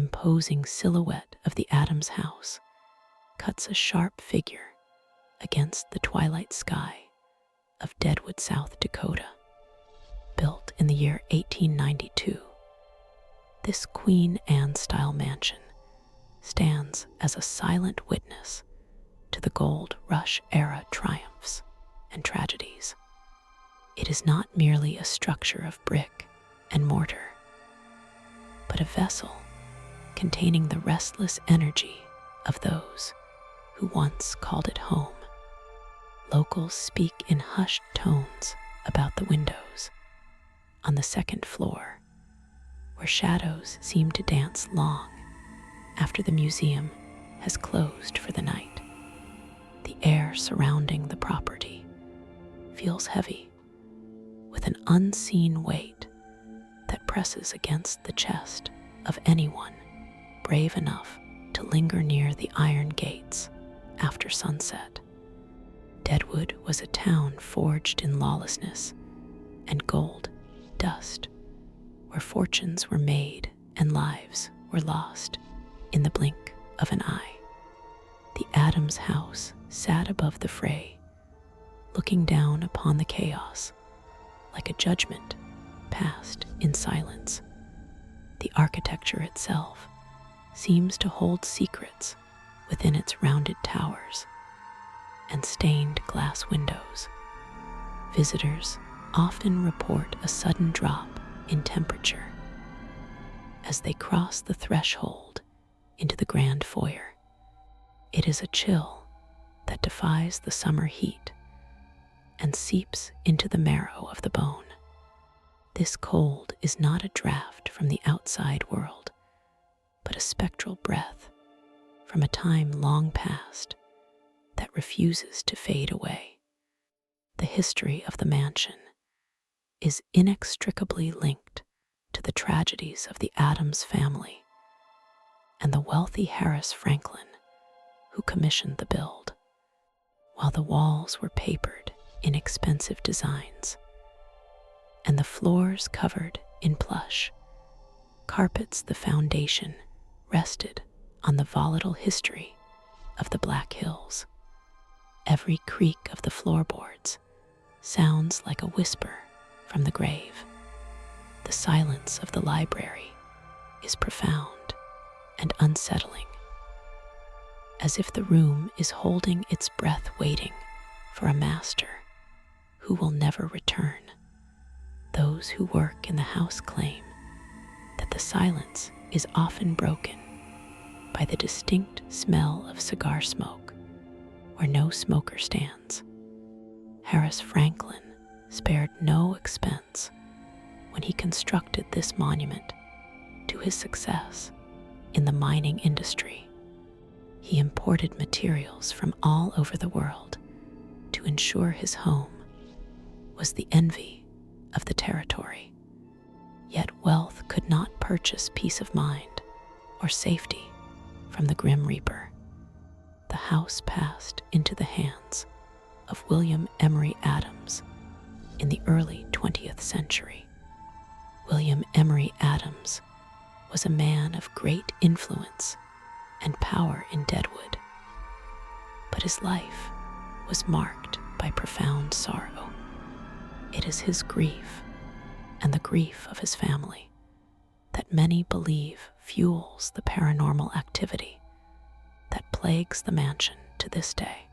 imposing silhouette of the Adams house cuts a sharp figure against the twilight sky of Deadwood, South Dakota. Built in the year 1892, this Queen Anne-style mansion stands as a silent witness to the Gold Rush-era triumphs and tragedies. It is not merely a structure of brick and mortar, but a vessel containing the restless energy of those who once called it home. Locals speak in hushed tones about the windows on the second floor, where shadows seem to dance long after the museum has closed for the night. The air surrounding the property feels heavy, with an unseen weight that presses against the chest of anyone brave enough to linger near the iron gates after sunset. Deadwood was a town forged in lawlessness and gold dust, where fortunes were made and lives were lost in the blink of an eye. The Adams house sat above the fray, looking down upon the chaos like a judgment passed in silence. The architecture itself seems to hold secrets within its rounded towers and stained glass windows. Visitors often report a sudden drop in temperature as they cross the threshold into the grand foyer. It is a chill that defies the summer heat and seeps into the marrow of the bone. This cold is not a draft from the outside world, but a spectral breath from a time long past that refuses to fade away. The history of the mansion is inextricably linked to the tragedies of the Adams family and the wealthy Harris Franklin who commissioned the build. While the walls were papered in expensive designs and the floors covered in plush carpets, the foundation rested on the volatile history of the Black Hills. Every creak of the floorboards sounds like a whisper from the grave. The silence of the library is profound and unsettling, as if the room is holding its breath, waiting for a master who will never return. Those who work in the house claim that the silence is often broken by the distinct smell of cigar smoke where no smoker stands. Harris Franklin spared no expense when he constructed this monument to his success in the mining industry. He imported materials from all over the world to ensure his home was the envy of the territory. Yet wealth could not purchase peace of mind or safety from the Grim Reaper. The house passed into the hands of William Emery Adams in the early 20th century. William Emery Adams was a man of great influence and power in Deadwood, but his life was marked by profound sorrow. It is his grief and the grief of his family that many believe fuels the paranormal activity that plagues the mansion to this day.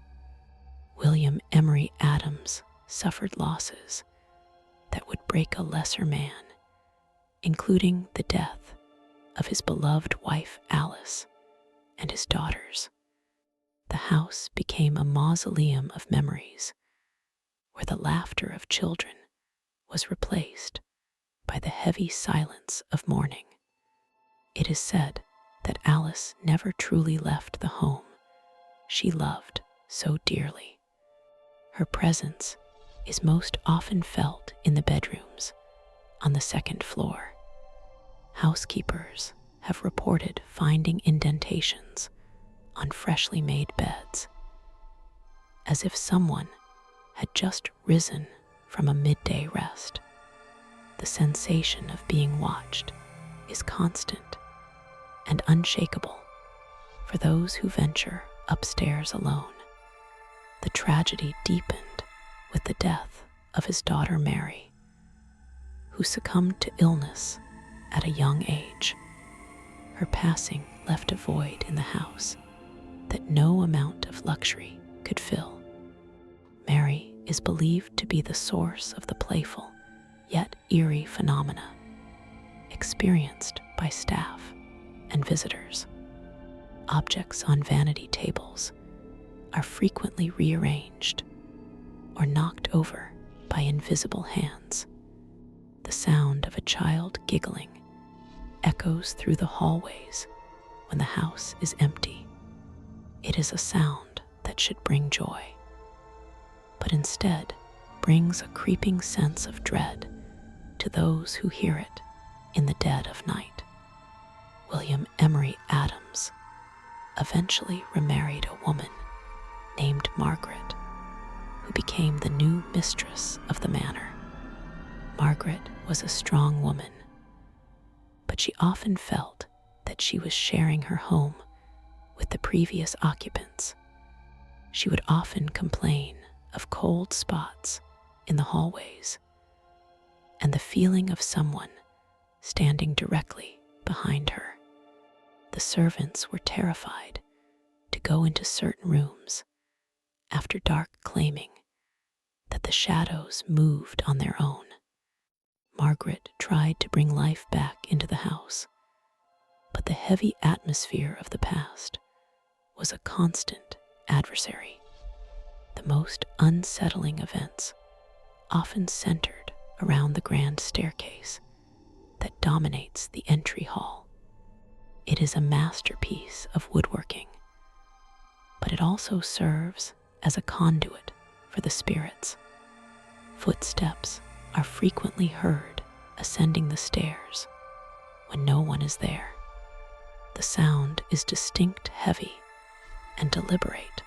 William Emery Adams suffered losses that would break a lesser man, including the death of his beloved wife Alice and his daughters. The house became a mausoleum of memories where the laughter of children was replaced by the heavy silence of mourning. It is said that Alice never truly left the home she loved so dearly. Her presence is most often felt in the bedrooms on the second floor. Housekeepers have reported finding indentations on freshly made beds, as if someone had just risen from a midday rest. The sensation of being watched is constant and unshakable for those who venture upstairs alone. The tragedy deepened with the death of his daughter Mary, who succumbed to illness at a young age. Her passing left a void in the house that no amount of luxury could fill. Mary is believed to be the source of the playful yet eerie phenomena experienced by staff and visitors. Objects on vanity tables are frequently rearranged or knocked over by invisible hands. The sound of a child giggling echoes through the hallways when the house is empty. It is a sound that should bring joy, but instead brings a creeping sense of dread to those who hear it in the dead of night. William Emery Adams eventually remarried a woman named Margaret, who became the new mistress of the manor. Margaret was a strong woman, but she often felt that she was sharing her home with the previous occupants. She would often complain of cold spots in the hallways and the feeling of someone standing directly behind her. The servants were terrified to go into certain rooms after dark, claiming that the shadows moved on their own. Margaret tried to bring life back into the house, but the heavy atmosphere of the past was a constant adversary. The most unsettling events often centered around the grand staircase that dominates the entry hall. It is a masterpiece of woodworking, but it also serves as a conduit for the spirits. Footsteps are frequently heard ascending the stairs when no one is there. The sound is distinct, heavy, and deliberate,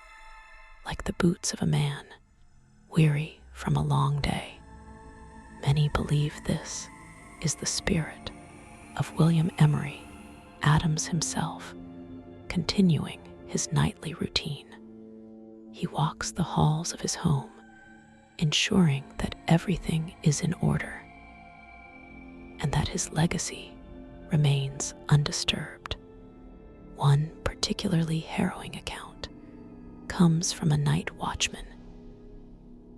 like the boots of a man weary from a long day. Many believe this is the spirit of William Emery Adams himself, continuing his nightly routine. He walks the halls of his home, ensuring that everything is in order and that his legacy remains undisturbed. One particularly harrowing account comes from a night watchman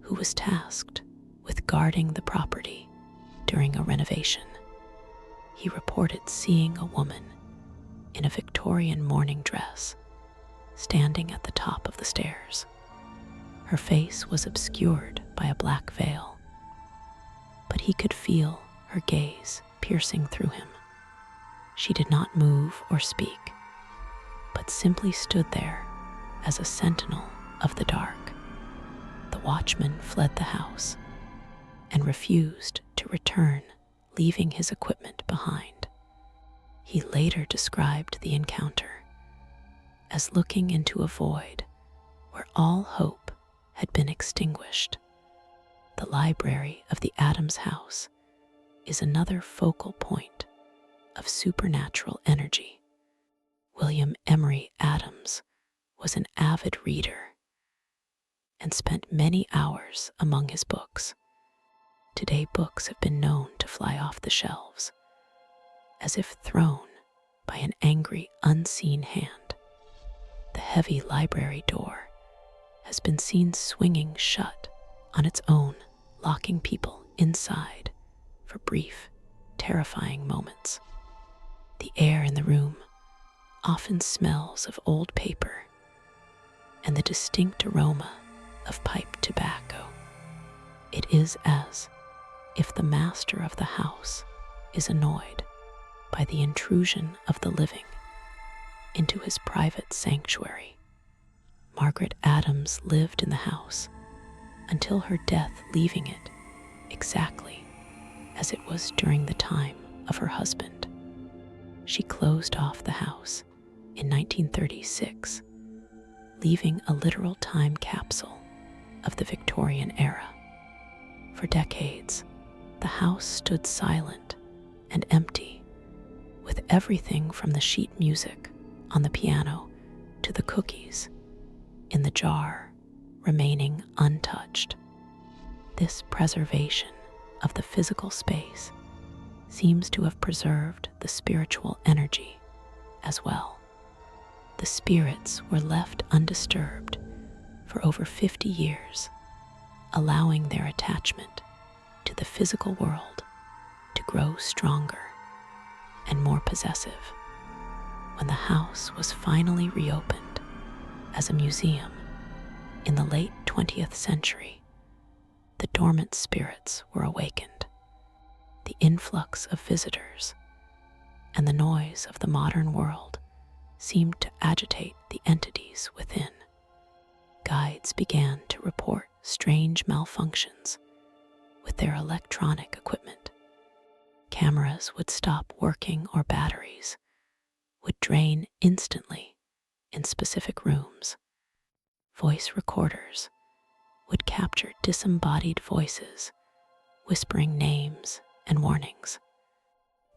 who was tasked with guarding the property during a renovation. He reported seeing a woman in a Victorian morning dress standing at the top of the stairs. Her face was obscured by a black veil, but he could feel her gaze piercing through him. She did not move or speak, but simply stood there as a sentinel of the dark. The watchman fled the house and refused to return, leaving his equipment behind. He later described the encounter as looking into a void where all hope had been extinguished. The library of the Adams house is another focal point of supernatural energy. William Emery Adams was an avid reader and spent many hours among his books. Today, books have been known to fly off the shelves, as if thrown by an angry, unseen hand. The heavy library door has been seen swinging shut on its own, locking people inside for brief, terrifying moments. The air in the room often smells of old paper and the distinct aroma of pipe tobacco. It is as if the master of the house is annoyed by the intrusion of the living into his private sanctuary. Margaret Adams lived in the house until her death, leaving it exactly as it was during the time of her husband. She closed off the house in 1936, leaving a literal time capsule of the Victorian era. For decades, the house stood silent and empty, with everything from the sheet music on the piano to the cookies in the jar remaining untouched. This preservation of the physical space seems to have preserved the spiritual energy as well. The spirits were left undisturbed for over 50 years, allowing their attachment to the physical world to grow stronger and more possessive. When the house was finally reopened as a museum in the late 20th century, the dormant spirits were awakened. The influx of visitors and the noise of the modern world seemed to agitate the entities within. Guides began to report strange malfunctions with their electronic equipment. Cameras would stop working or batteries would drain instantly in specific rooms. Voice recorders would capture disembodied voices, whispering names and warnings.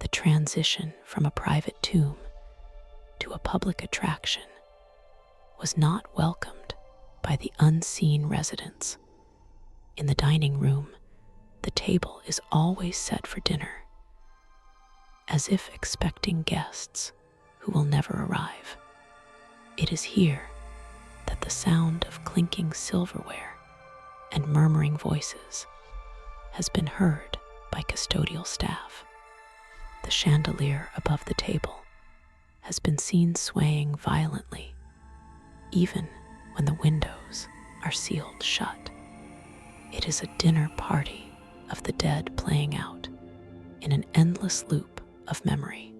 The transition from a private tomb to a public attraction was not welcomed by the unseen residents. In the dining room, the table is always set for dinner, as if expecting guests who will never arrive. It is here that the sound of clinking silverware and murmuring voices has been heard by custodial staff. The chandelier above the table has been seen swaying violently, even when the windows are sealed shut. It is a dinner party of the dead playing out in an endless loop of memory.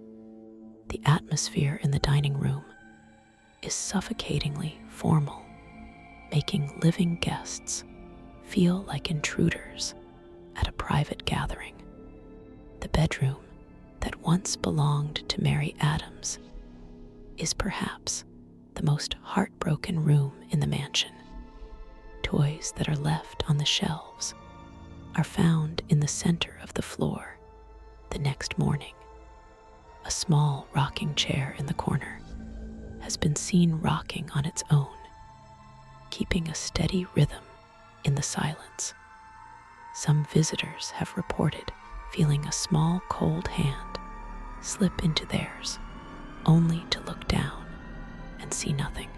The atmosphere in the dining room is suffocatingly formal, making living guests feel like intruders at a private gathering. The bedroom that once belonged to Mary Adams is perhaps the most heartbroken room in the mansion. Toys that are left on the shelves are found in the center of the floor the next morning. A small rocking chair in the corner has been seen rocking on its own, keeping a steady rhythm in the silence. Some visitors have reported feeling a small cold hand slip into theirs, only to look down and see nothing.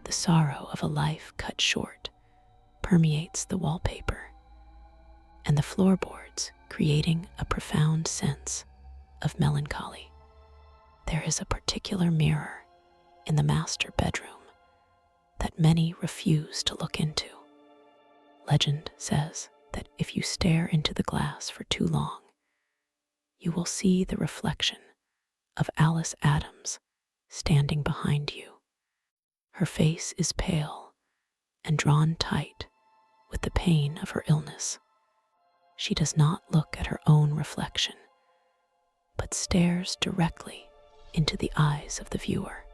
The sorrow of a life cut short permeates the wallpaper and the floorboards, creating a profound sense of melancholy. There is a particular mirror in the master bedroom that many refuse to look into. Legend says that if you stare into the glass for too long, you will see the reflection of Alice Adams standing behind you. Her face is pale and drawn tight with the pain of her illness. She does not look at her own reflection, but stares directly into the eyes of the viewer.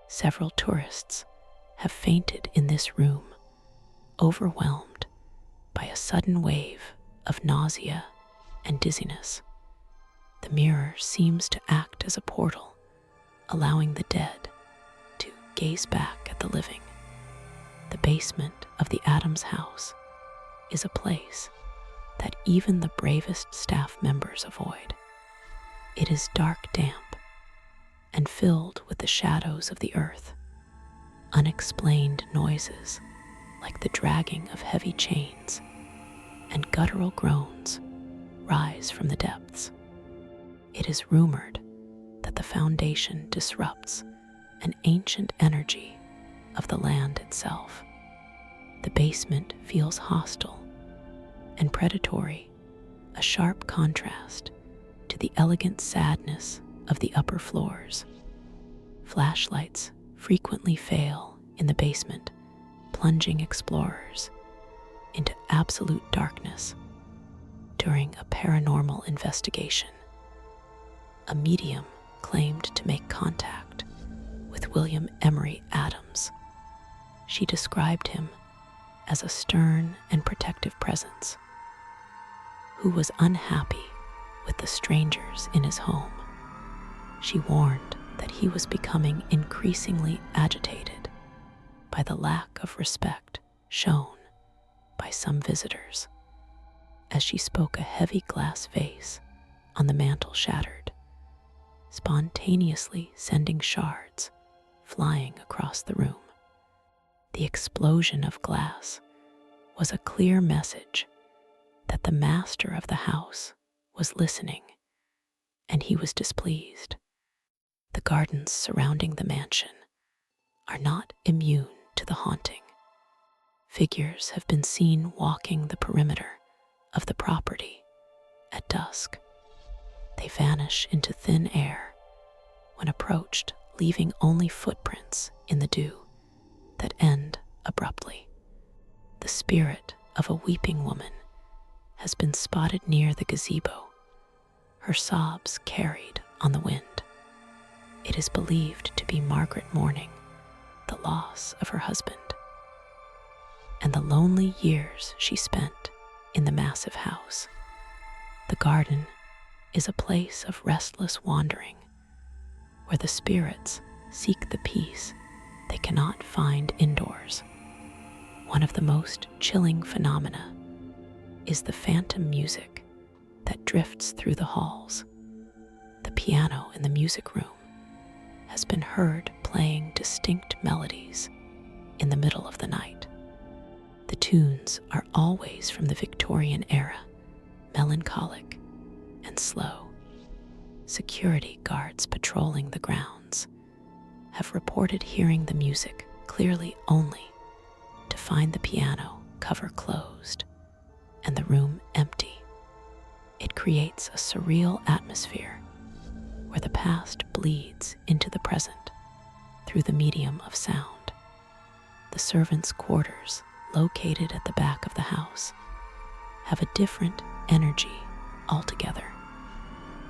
Several tourists have fainted in this room, overwhelmed by a sudden wave of nausea and dizziness. The mirror seems to act as a portal, allowing the dead to gaze back at the living. The basement of the Adams house is a place that even the bravest staff members avoid. It is dark, damp, and filled with the shadows of the earth. Unexplained noises like the dragging of heavy chains and guttural groans rise from the depths. It is rumored that the foundation disrupts an ancient energy of the land itself. The basement feels hostile and predatory, a sharp contrast to the elegant sadness of the upper floors. Flashlights frequently fail in the basement, plunging explorers into absolute darkness. During a paranormal investigation, a medium claimed to make contact with William Emery Adams. She described him as a stern and protective presence who was unhappy with the strangers in his home. She warned that he was becoming increasingly agitated by the lack of respect shown by some visitors. As she spoke, a heavy glass vase on the mantel shattered, spontaneously sending shards flying across the room. The explosion of glass was a clear message that the master of the house was listening, and he was displeased. The gardens surrounding the mansion are not immune to the haunting. Figures have been seen walking the perimeter of the property at dusk. They vanish into thin air when approached, leaving only footprints in the dew that end abruptly. The spirit of a weeping woman has been spotted near the gazebo, her sobs carried on the wind. It is believed to be Margaret mourning the loss of her husband and the lonely years she spent in the massive house. The garden is a place of restless wandering, where the spirits seek the peace they cannot find indoors. One of the most chilling phenomena is the phantom music that drifts through the halls. The piano in the music room has been heard playing distinct melodies in the middle of the night. The tunes are always from the Victorian era, melancholic and slow. Security guards patrolling the grounds have reported hearing the music clearly only to find the piano cover closed and the room empty. It creates a surreal atmosphere where the past bleeds into the present through the medium of sound. The servants' quarters, located at the back of the house, have a different energy altogether.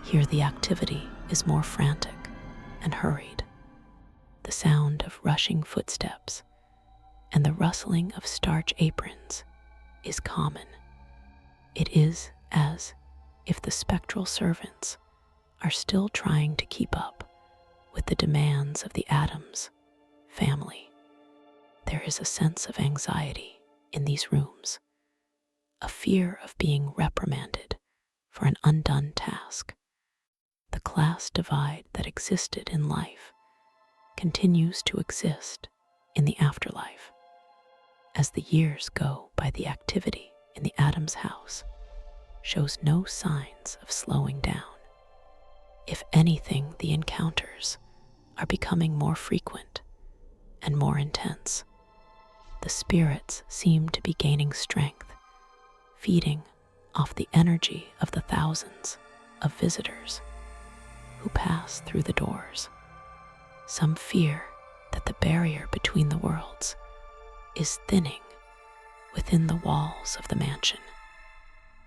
Here the activity is more frantic and hurried. The sound of rushing footsteps and the rustling of starch aprons is common. It is as if the spectral servants are still trying to keep up with the demands of the Adams family. There is a sense of anxiety in these rooms, a fear of being reprimanded for an undone task. The class divide that existed in life continues to exist in the afterlife. As the years go by, the activity in the Adams house shows no signs of slowing down. If anything, the encounters are becoming more frequent and more intense. The spirits seem to be gaining strength, feeding off the energy of the thousands of visitors who pass through the doors. Some fear that the barrier between the worlds is thinning within the walls of the mansion.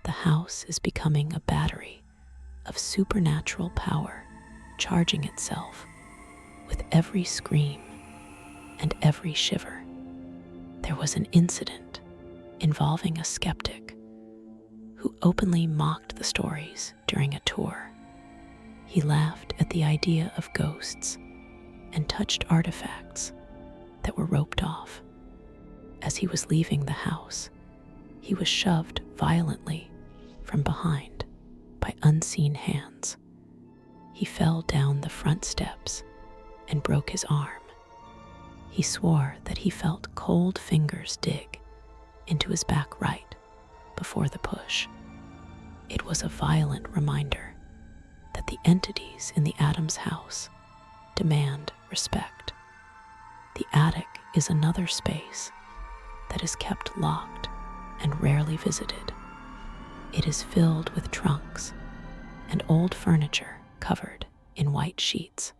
The house is becoming a battery of supernatural power, charging itself with every scream and every shiver. There was an incident involving a skeptic who openly mocked the stories during a tour. He laughed at the idea of ghosts and touched artifacts that were roped off. As he was leaving the house, he was shoved violently from behind by unseen hands. He fell down the front steps and broke his arm. He swore that he felt cold fingers dig into his back right before the push. It was a violent reminder that the entities in the Adams house demand respect. The attic is another space that is kept locked and rarely visited. It is filled with trunks and old furniture covered in white sheets.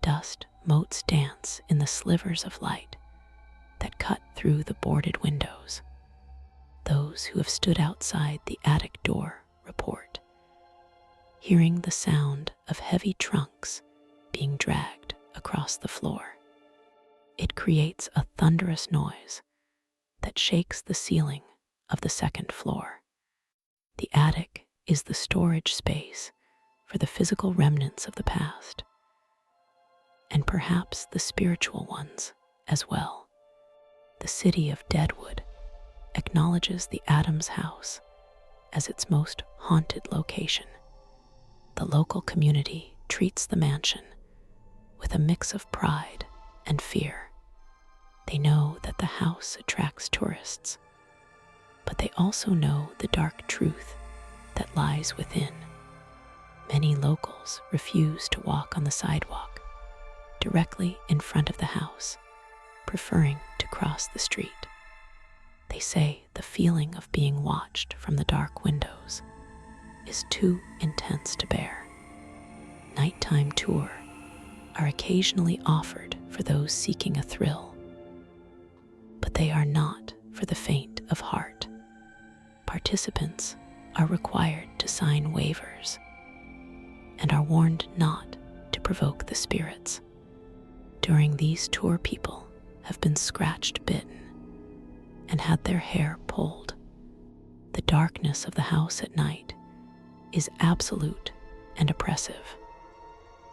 Dust motes dance in the slivers of light that cut through the boarded windows. Those who have stood outside the attic door report hearing the sound of heavy trunks being dragged across the floor. It creates a thunderous noise that shakes the ceiling of the second floor. The attic is the storage space for the physical remnants of the past, and perhaps the spiritual ones as well. The city of Deadwood acknowledges the Adams house as its most haunted location. The local community treats the mansion with a mix of pride and fear. They know that the house attracts tourists, but they also know the dark truth that lies within. Many locals refuse to walk on the sidewalk directly in front of the house, preferring to cross the street. They say the feeling of being watched from the dark windows is too intense to bear. Nighttime tours are occasionally offered for those seeking a thrill, but they are not for the faint of heart. Participants are required to sign waivers and are warned not to provoke the spirits. During these tour, people have been scratched, bitten, and had their hair pulled. The darkness of the house at night is absolute and oppressive.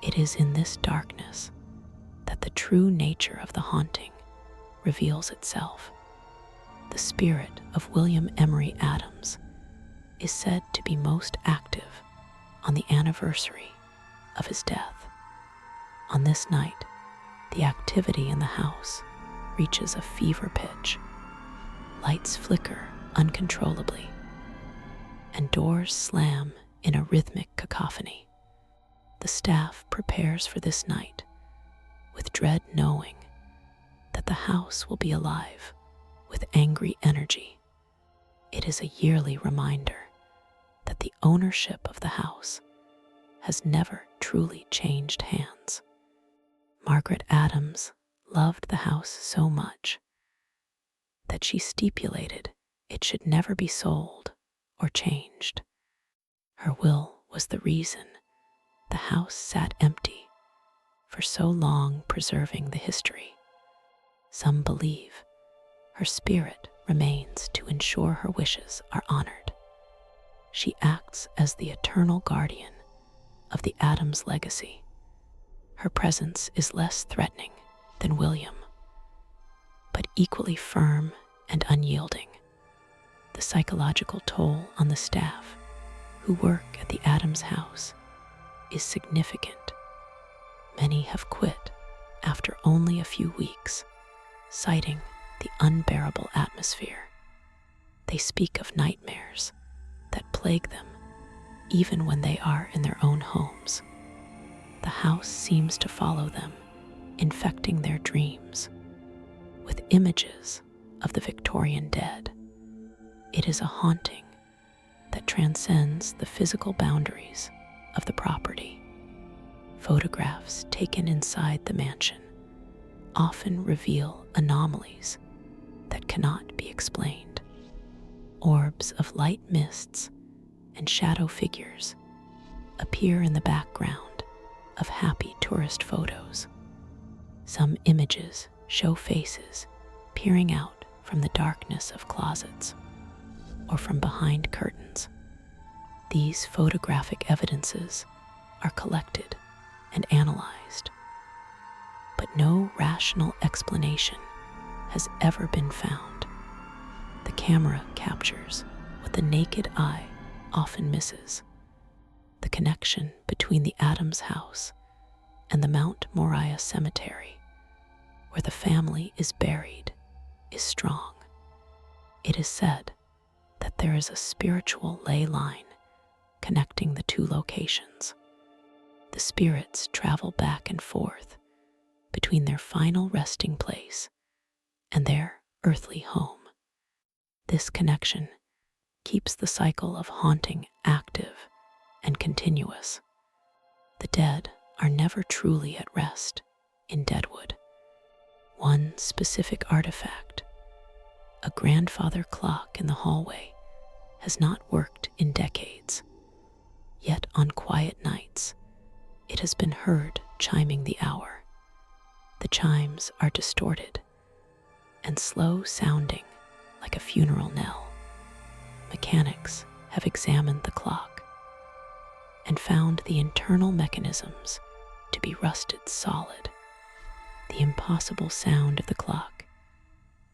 It is in this darkness that the true nature of the haunting reveals itself. The spirit of William Emery Adams is said to be most active on the anniversary of his death. On this night, the activity in the house reaches a fever pitch. Lights flicker uncontrollably, and doors slam in a rhythmic cacophony. The staff prepares for this night with dread, knowing that the house will be alive with angry energy. It is a yearly reminder that the ownership of the house has never truly changed hands. Margaret Adams loved the house so much that she stipulated it should never be sold or changed. Her will was the reason the house sat empty for so long, preserving the history. Some believe her spirit remains to ensure her wishes are honored. She acts as the eternal guardian of the Adams legacy. Her presence is less threatening than William, but equally firm and unyielding. The psychological toll on the staff who work at the Adams house is significant. Many have quit after only a few weeks, citing the unbearable atmosphere. They speak of nightmares that plague them even when they are in their own homes. The house seems to follow them, infecting their dreams with images of the Victorian dead. It is a haunting that transcends the physical boundaries of the property. Photographs taken inside the mansion often reveal anomalies that cannot be explained. Orbs of light, mists, and shadow figures appear in the background of happy tourist photos. Some images show faces peering out from the darkness of closets or from behind curtains. These photographic evidences are collected and analyzed, but no rational explanation has ever been found. The camera captures what the naked eye often misses. The connection between the Adams house and the Mount Moriah cemetery, where the family is buried, is strong. It is said that there is a spiritual ley line connecting the two locations. The spirits travel back and forth between their final resting place and their earthly home. This connection keeps the cycle of haunting active and continuous. The dead are never truly at rest in Deadwood. One specific artifact, a grandfather clock in the hallway, has not worked in decades. Yet on quiet nights, it has been heard chiming the hour. The chimes are distorted and slow, sounding like a funeral knell. Mechanics have examined the clock, and found the internal mechanisms to be rusted solid. The impossible sound of the clock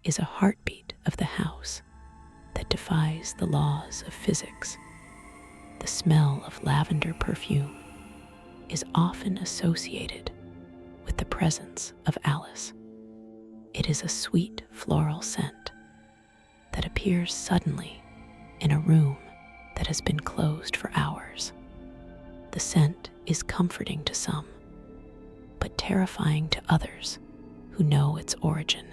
is a heartbeat of the house that defies the laws of physics. The smell of lavender perfume is often associated with the presence of Alice. It is a sweet floral scent that appears suddenly in a room that has been closed for hours. The scent is comforting to some, but terrifying to others who know its origin.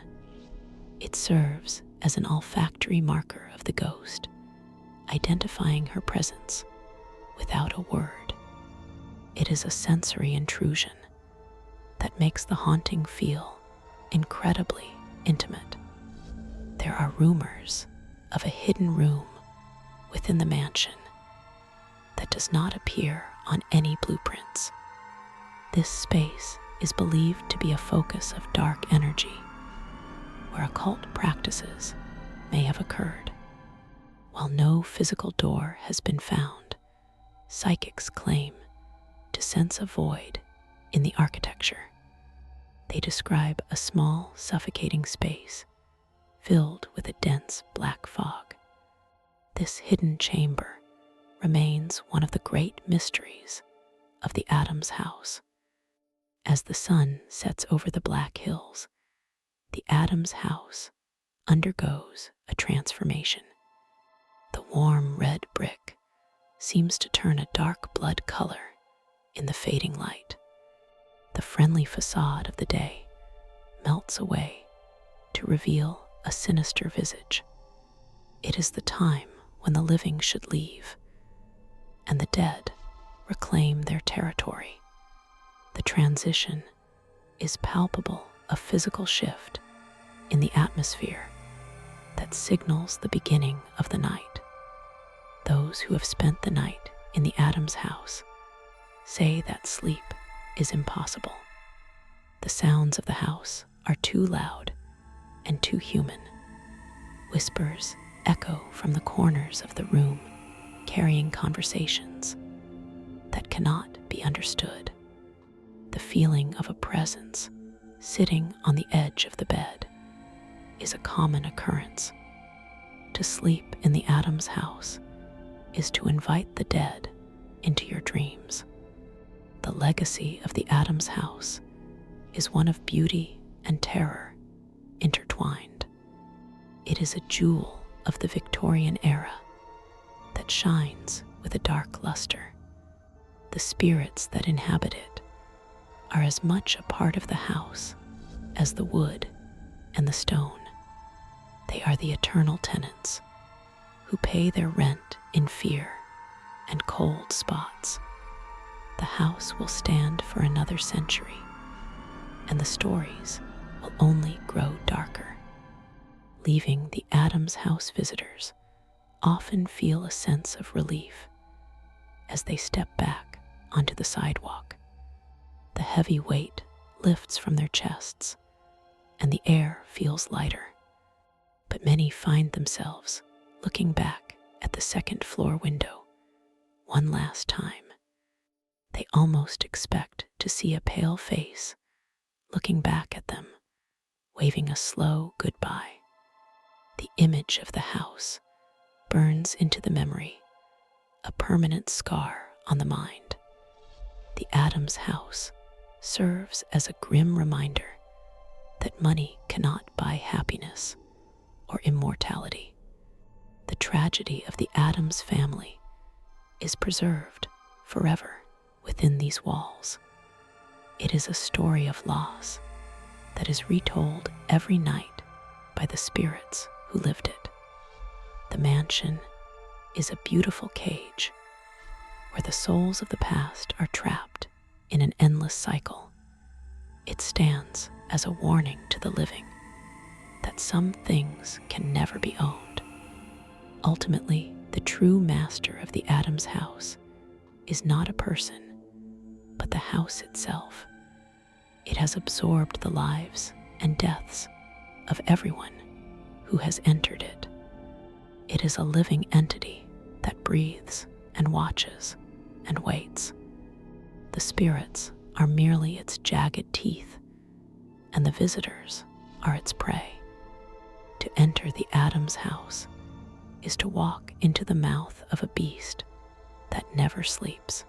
It serves as an olfactory marker of the ghost, identifying her presence without a word. It is a sensory intrusion that makes the haunting feel incredibly intimate. There are rumors of a hidden room within the mansion that does not appear on any blueprints. This space is believed to be a focus of dark energy, where occult practices may have occurred. While no physical door has been found, psychics claim to sense a void in the architecture. They describe a small, suffocating space filled with a dense black fog. This hidden chamber remains one of the great mysteries of the Adams house. As the sun sets over the Black Hills, the Adams house undergoes a transformation. The warm red brick seems to turn a dark blood color in the fading light. The friendly facade of the day melts away to reveal a sinister visage. It is the time when the living should leave and the dead reclaim their territory. The transition is palpable, a physical shift in the atmosphere that signals the beginning of the night. Those who have spent the night in the Adams house say that sleep is impossible. The sounds of the house are too loud and too human. Whispers echo from the corners of the room, carrying conversations that cannot be understood. The feeling of a presence sitting on the edge of the bed is a common occurrence. To sleep in the Adams house is to invite the dead into your dreams. The legacy of the Adams house is one of beauty and terror intertwined. It is a jewel of the Victorian era that shines with a dark luster. The spirits that inhabit it are as much a part of the house as the wood and the stone. They are the eternal tenants who pay their rent in fear and cold spots. The house will stand for another century, and the stories will only grow darker, leaving the Adams house visitors often feel a sense of relief as they step back onto the sidewalk. The heavy weight lifts from their chests, and the air feels lighter. But many find themselves looking back at the second floor window one last time. They almost expect to see a pale face looking back at them, waving a slow goodbye. The image of the house burns into the memory, a permanent scar on the mind. The Adams house serves as a grim reminder that money cannot buy happiness or immortality. The tragedy of the Adams family is preserved forever within these walls. It is a story of loss that is retold every night by the spirits who lived it. The mansion is a beautiful cage where the souls of the past are trapped in an endless cycle. It stands as a warning to the living that some things can never be owned. Ultimately, the true master of the Adams house is not a person, but the house itself. It has absorbed the lives and deaths of everyone who has entered it. It is a living entity that breathes and watches, and waits. The spirits are merely its jagged teeth, and the visitors are its prey. To enter the Adams house is to walk into the mouth of a beast that never sleeps.